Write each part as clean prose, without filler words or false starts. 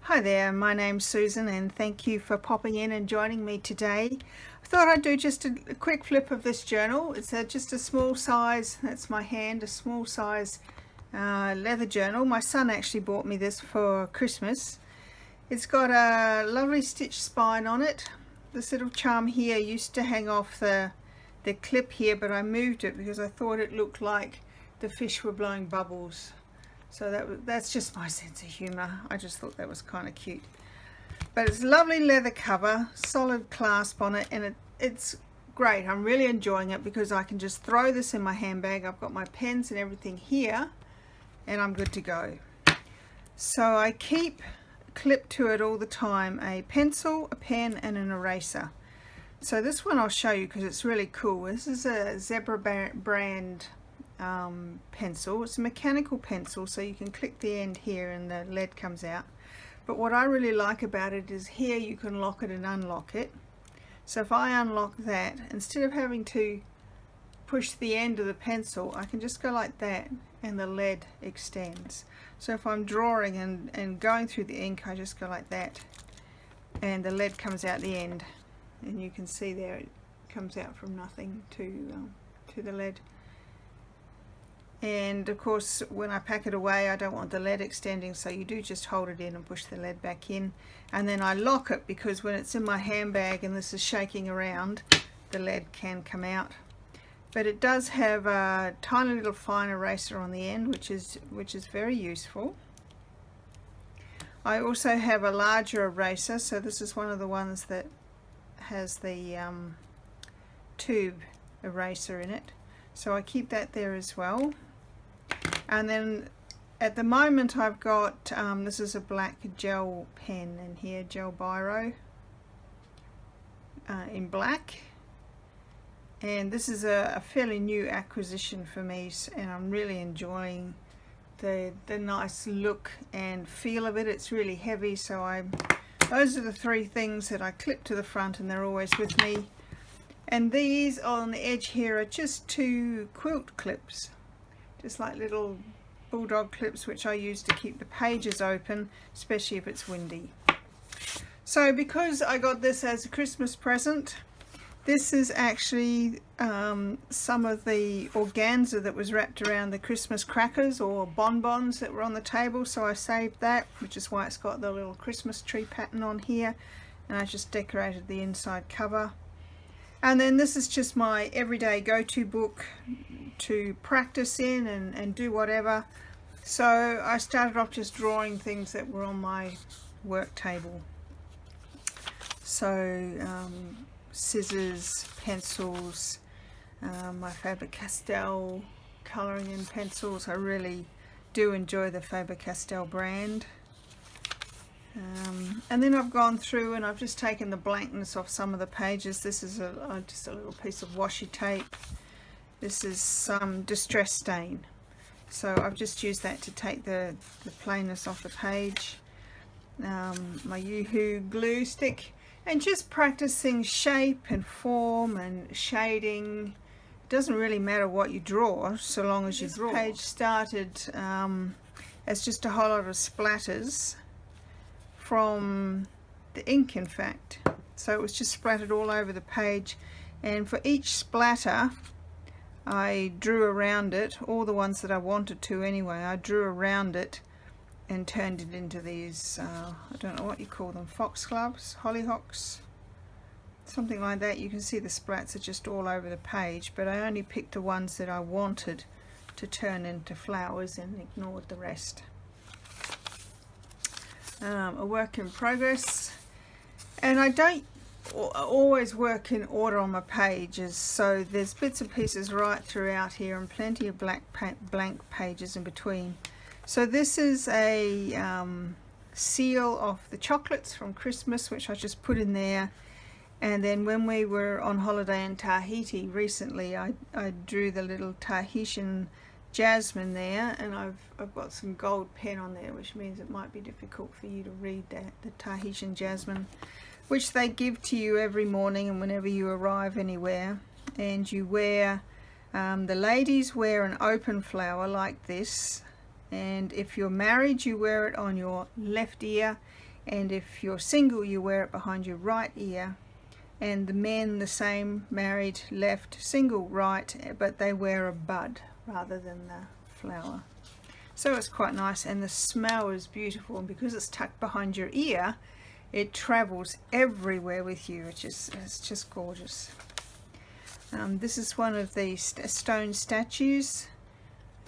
Hi there, my name's Susan and thank you for popping in and joining me today. I thought I'd do just a quick flip of this journal. It's just a small size, that's my hand, a small size leather journal. My son actually bought me this for Christmas. It's got a lovely stitched spine on it. This little charm here used to hang off the clip here, but I moved it because I thought it looked like the fish were blowing bubbles. So that's just my sense of humour. I just thought that was kind of cute. But it's a lovely leather cover, solid clasp on it, and it's great. I'm really enjoying it because I can just throw this in my handbag. I've got my pens and everything here, and I'm good to go. So I keep clipped to it all the time a pencil, a pen, and an eraser. So this one I'll show you because it's really cool. This is a Zebra brand pencil. It's a mechanical pencil, so you can click the end here and the lead comes out. But what I really like about it is here you can lock it and unlock it. So if I unlock that, instead of having to push the end of the pencil, I can just go like that and the lead extends. So if I'm drawing and going through the ink, I just go like that and the lead comes out the end, and you can see there it comes out from nothing to the lead. And of course when I pack it away I don't want the lead extending, so you do just hold it in and push the lead back in, and then I lock it because when it's in my handbag and this is shaking around, the lead can come out. But it does have a tiny little fine eraser on the end, which is very useful. I also have a larger eraser, so this is one of the ones that has the tube eraser in it, so I keep that there as well. And then at the moment I've got this is a black gel pen in here, gel biro in black, and this is a fairly new acquisition for me, and I'm really enjoying the nice look and feel of it. It's really heavy, so those are the three things that I clip to the front and they're always with me. And these on the edge here are just two quilt clips, just like little bulldog clips, which I use to keep the pages open, especially if it's windy. So because I got this as a Christmas present, this is actually some of the organza that was wrapped around the Christmas crackers or bonbons that were on the table, so I saved that, which is why it's got the little Christmas tree pattern on here, and I just decorated the inside cover. And then this is just my everyday go-to book to practice in and do whatever. So I started off just drawing things that were on my work table. So scissors, pencils, my Faber-Castell colouring in pencils. I really do enjoy the Faber-Castell brand. And then I've gone through and I've just taken the blankness off some of the pages. This is just a little piece of washi tape. This is some distress stain, so I've just used that to take the plainness off the page. My Yoo-Hoo glue stick, and just practicing shape and form and shading. It doesn't really matter what you draw so long as you draw. This page started as just a whole lot of splatters from the ink, in fact, so it was just splattered all over the page, and for each splatter I drew around it, all the ones that I wanted to anyway. I drew around it and turned it into these I don't know what you call them, foxgloves, hollyhocks, something like that. You can see the splats are just all over the page, but I only picked the ones that I wanted to turn into flowers and ignored the rest. A work in progress, and I don't always work in order on my pages, so there's bits and pieces right throughout here and plenty of blank pages in between. So this is a seal of the chocolates from Christmas, which I just put in there, and then when we were on holiday in Tahiti recently, I drew the little Tahitian jasmine there, and I've got some gold pen on there, which means it might be difficult for you to read that, the Tahitian jasmine, which they give to you every morning and whenever you arrive anywhere. And you wear, the ladies wear an open flower like this, and if you're married you wear it on your left ear. and if you're single you wear it behind your right ear, and the men the same, married left, single right, but they wear a bud rather than the flower. So it's quite nice, and the smell is beautiful, and because it's tucked behind your ear it travels everywhere with you, which is, it's just gorgeous. This is one of the stone statues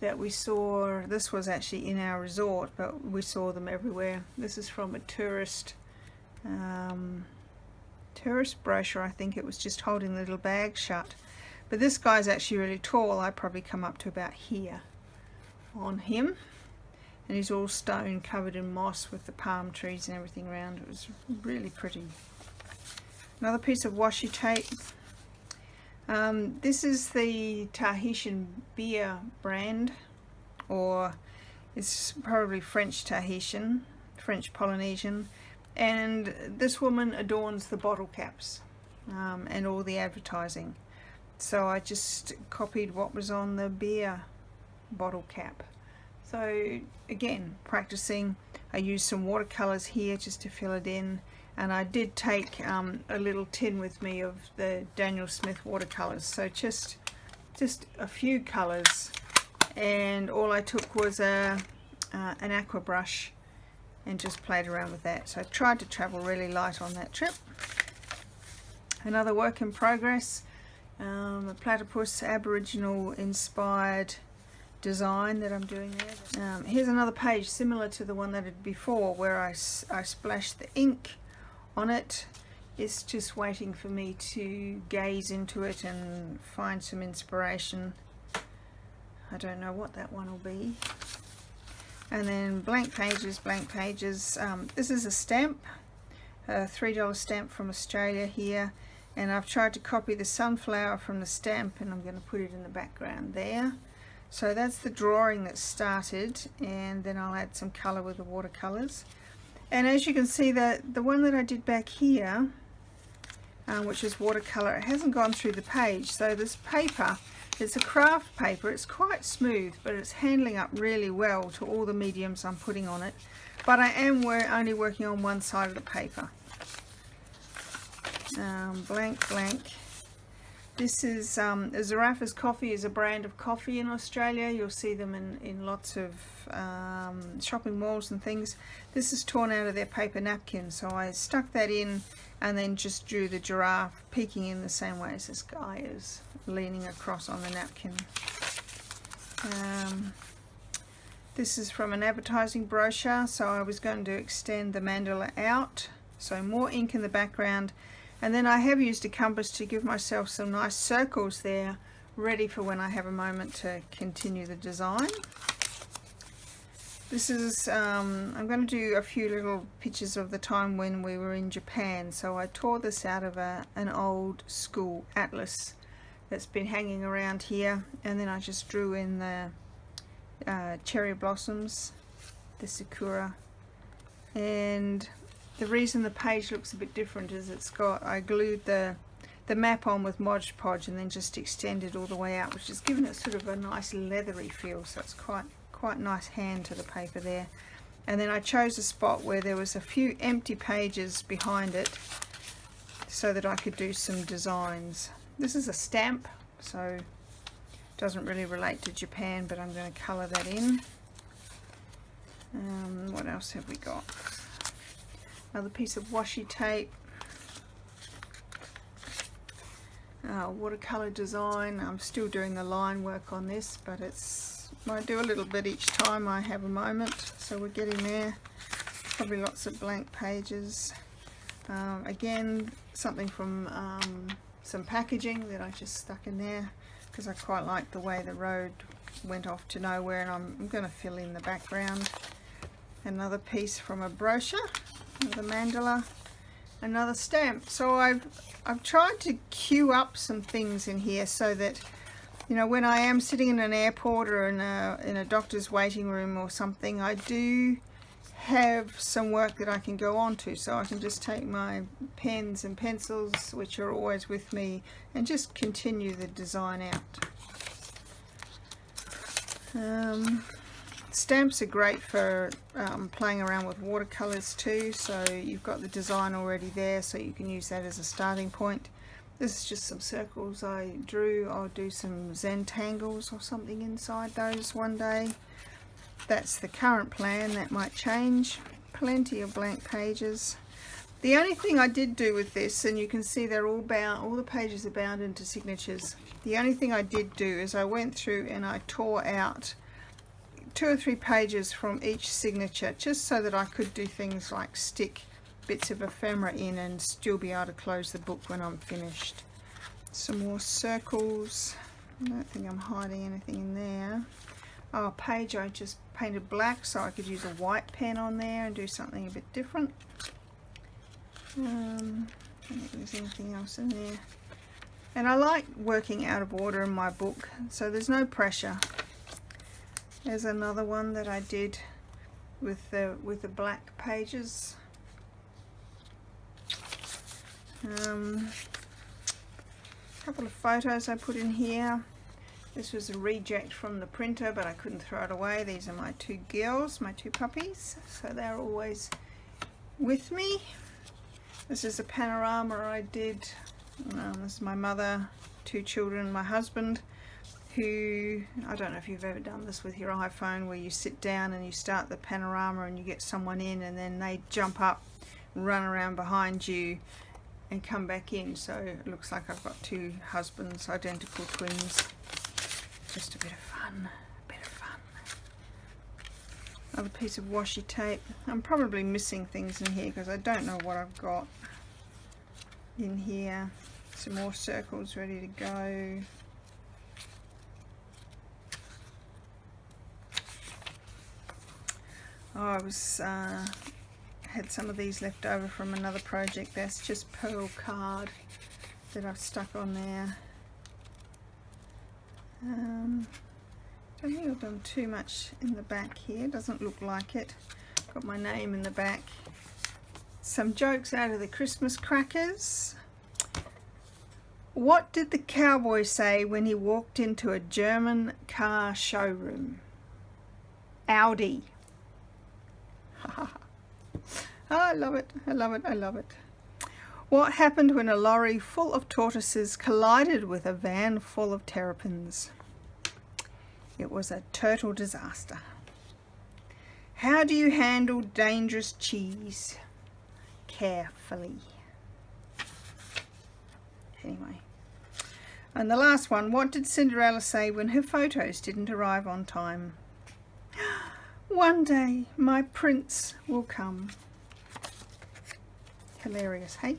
that we saw. This was actually in our resort, but we saw them everywhere. This is from a tourist brochure. I think it was just holding the little bag shut. But this guy's actually really tall. I probably come up to about here on him, and he's all stone covered in moss with the palm trees and everything around. It was really pretty. Another piece of washi tape. This is the Tahitian beer brand, or it's probably French Tahitian, French Polynesian, and this woman adorns the bottle caps and all the advertising. So I just copied what was on the beer bottle cap. So again, practicing. I used some watercolors here just to fill it in, and I did take a little tin with me of the Daniel Smith watercolors, so just a few colors, and all I took was an aqua brush and just played around with that. So I tried to travel really light on that trip. Another work in progress, a platypus Aboriginal inspired design that I'm doing there. Here's another page similar to the one that I did before, where I splashed the ink on it. It's just waiting for me to gaze into it and find some inspiration. I don't know what that one will be. And then blank pages, blank pages. This is a stamp, a $3 stamp from Australia here, and I've tried to copy the sunflower from the stamp, and I'm going to put it in the background there. So that's the drawing that started, and then I'll add some colour with the watercolours. And as you can see, the one that I did back here, which is watercolour, it hasn't gone through the page. So this paper, it's a craft paper, it's quite smooth, but it's handling up really well to all the mediums I'm putting on it. But I am only working on one side of the paper. Blank, blank. This is Zaraffa's Coffee is a brand of coffee in Australia. You'll see them in lots of shopping malls and things. This is torn out of their paper napkin, so I stuck that in and then just drew the giraffe peeking in the same way as this guy is leaning across on the napkin. This is from an advertising brochure, so I was going to extend the mandala out, so more ink in the background. And then I have used a compass to give myself some nice circles there, ready for when I have a moment to continue the design. This is, I'm going to do a few little pictures of the time when we were in Japan. So I tore this out of an old school atlas that's been hanging around here, and then I just drew in the cherry blossoms, the sakura, and the reason the page looks a bit different is I glued the map on with Mod Podge and then just extended all the way out, which has given it sort of a nice leathery feel. So it's quite nice hand to the paper there. And then I chose a spot where there was a few empty pages behind it so that I could do some designs. This is a stamp, so it doesn't really relate to Japan, but I'm going to colour that in. What else have we got? Another piece of washi tape, watercolor design. I'm still doing the line work on this, but I do a little bit each time I have a moment, so we're getting there. Probably lots of blank pages. Again, something from some packaging that I just stuck in there because I quite like the way the road went off to nowhere, and I'm going to fill in the background. Another piece from a brochure, the mandala, another stamp. So I've tried to queue up some things in here so that, you know, when I am sitting in an airport or in a doctor's waiting room or something, I do have some work that I can go on to, so I can just take my pens and pencils, which are always with me, and just continue the design out. Stamps are great for playing around with watercolors too, so you've got the design already there, so you can use that as a starting point. This is just some circles I drew. I'll do some Zentangles or something inside those one day. That's the current plan. That might change. Plenty of blank pages. The only thing I did do with this, and you can see they're all bound, all the pages are bound into signatures. The only thing I did do is I went through and I tore out 2 or 3 pages from each signature, just so that I could do things like stick bits of ephemera in and still be able to close the book when I'm finished. Some more circles. I don't think I'm hiding anything in there. Oh, a page I just painted black so I could use a white pen on there and do something a bit different. I don't think there's anything else in there. And I like working out of order in my book, so there's no pressure. There's another one that I did with the black pages. A couple of photos I put in here. This was a reject from the printer, but I couldn't throw it away. These are my 2 girls, my 2 puppies, so they're always with me. This is a panorama I did. This is my mother, 2 children, my husband, who, I don't know if you've ever done this with your iPhone, where you sit down and you start the panorama and you get someone in and then they jump up, run around behind you and come back in. So it looks like I've got 2 husbands, identical twins. Just a bit of fun, a bit of fun. Another piece of washi tape. I'm probably missing things in here because I don't know what I've got in here. Some more circles ready to go. Oh, I was had some of these left over from another project. That's just pearl card that I've stuck on there. Don't think I've done too much in the back here. Doesn't look like it. Got my name in the back. Some jokes out of the Christmas crackers. What did the cowboy say when he walked into a German car showroom? Audi. Oh, I love it. I love it. I love it. What happened when a lorry full of tortoises collided with a van full of terrapins? It was a total disaster. How do you handle dangerous cheese? Carefully. Anyway. And the last one, what did Cinderella say when her photos didn't arrive on time? One day my prince will come. Hilarious, hey?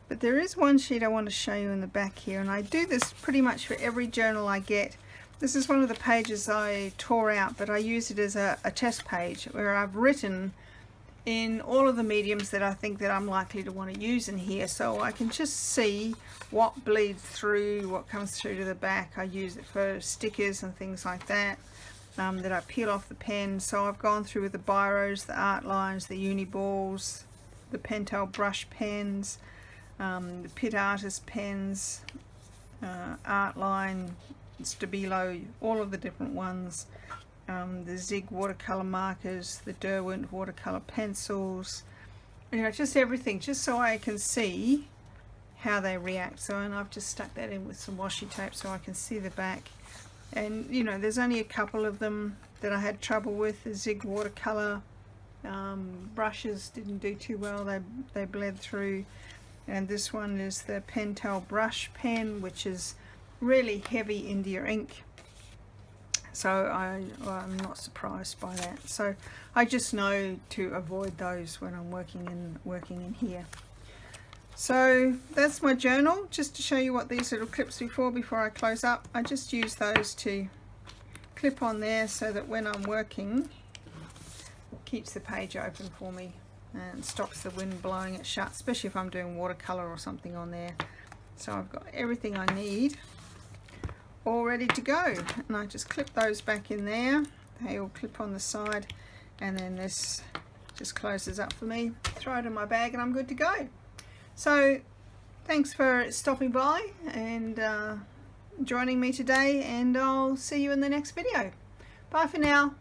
But there is one sheet I want to show you in the back here, and I do this pretty much for every journal I get. This is one of the pages I tore out, but I use it as a test page where I've written in all of the mediums that I think that I'm likely to want to use in here, so I can just see what bleeds through, what comes through to the back. I use it for stickers and things like that. That I peel off the pen. So I've gone through with the biros, the art lines, the uni balls, the Pentel brush pens, the Pitt Artist pens, art line, Stabilo, all of the different ones, the Zig watercolor markers, the Derwent watercolor pencils, you know, just everything, just so I can see how they react. So, and I've just stuck that in with some washi tape so I can see the back. And you know, there's only a couple of them that I had trouble with. The Zig watercolor brushes didn't do too well, they bled through. And this one is the Pentel brush pen, which is really heavy India ink, so I'm not surprised by that. So I just know to avoid those when I'm working in here. So that's my journal, just to show you what these little clips before I close up. I just use those to clip on there so that when I'm working, it keeps the page open for me and stops the wind blowing it shut, especially if I'm doing watercolor or something on there. So I've got everything I need all ready to go, and I just clip those back in there. They all clip on the side, and then this just closes up for me. Throw it in my bag and I'm good to go. So thanks for stopping by and joining me today, and I'll see you in the next video. Bye for now.